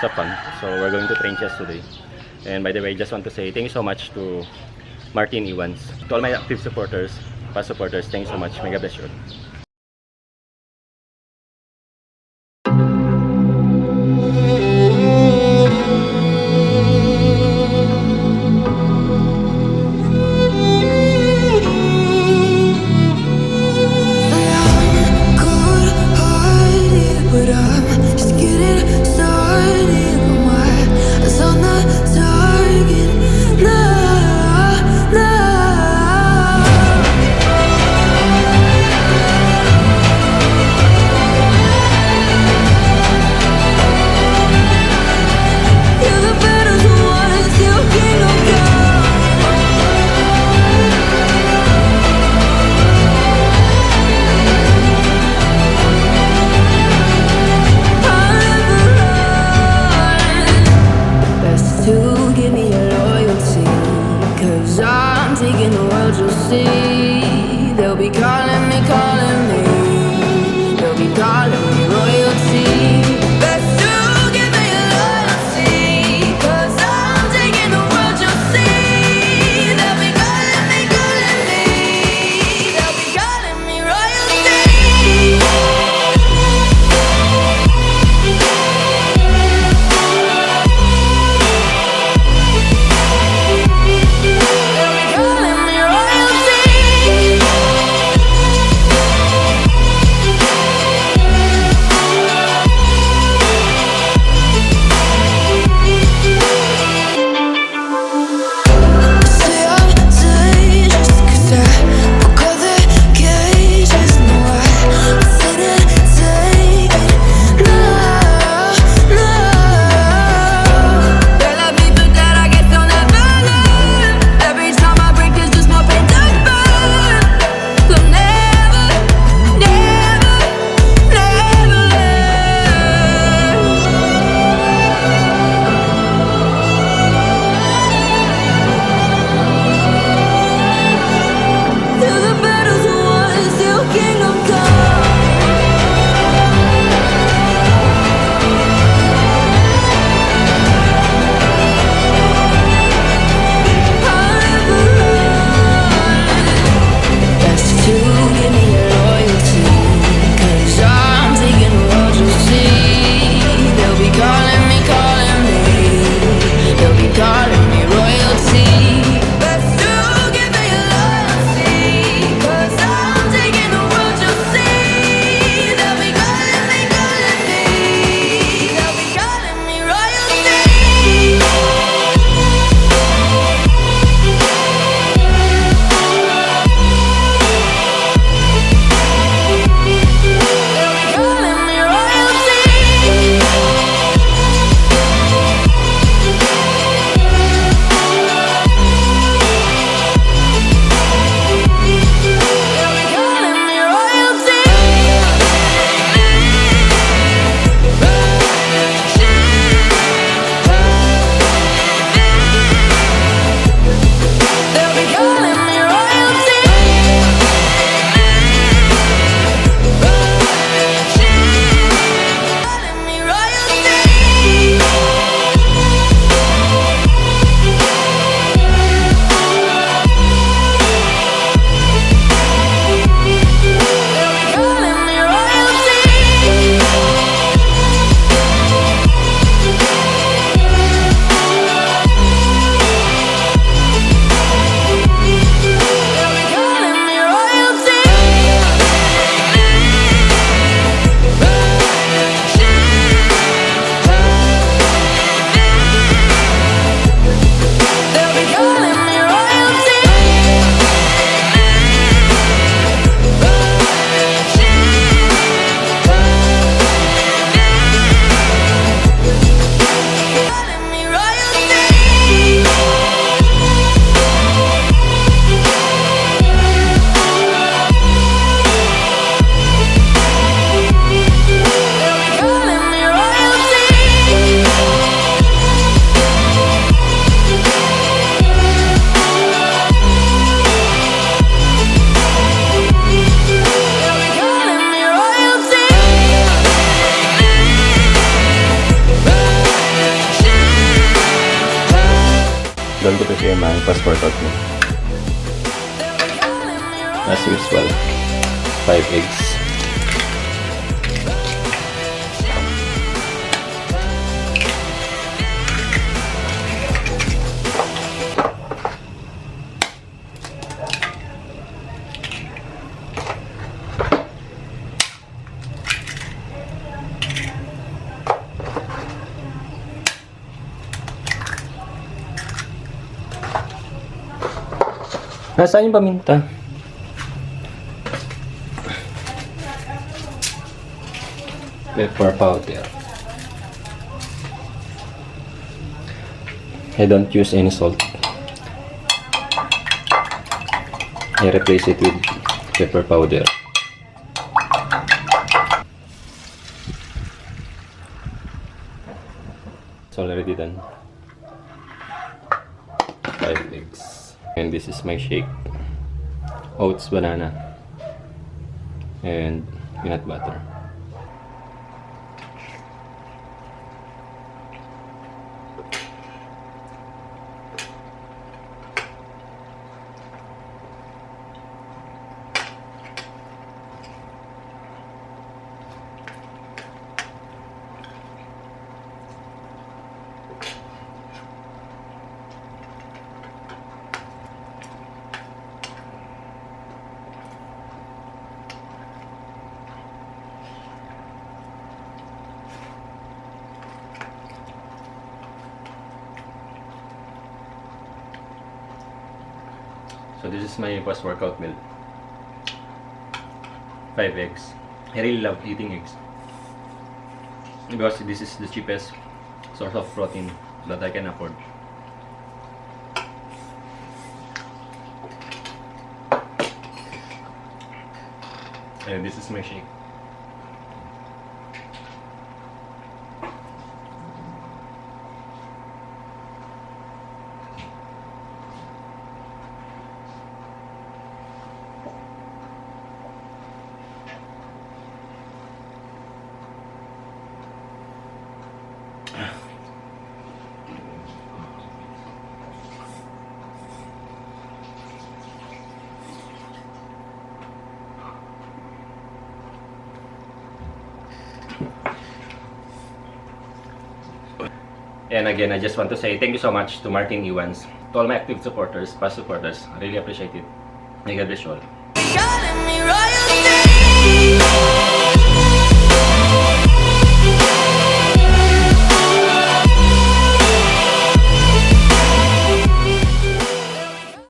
sa fun. So we're going to train chest today. And by the way, I just want to say thank you so much to Martin Iwans, to all my active supporters, past supporters. Thank you so much. May God bless you. They'll be calling me, they'll be calling me royalty. Best to give me your loyalty, 'cause I'm taking the world, you'll see. They'll be calling me, they'll be calling me royalty. They'll be calling me royalty. first workout mo. As usual, 5 eggs. Nasaan yung paminta? Pepper powder. I don't use any salt. I replace it with pepper powder. It's already done. 5 eggs. And this is my shake. Oats, banana, and peanut butter. So this is my post-workout meal. 5 eggs. I really love eating eggs because this is the cheapest source of protein that I can afford. And this is my shake. And again, I just want to say thank you so much to Martin Iwans, to all my active supporters, past supporters. I really appreciate it. May God bless you all.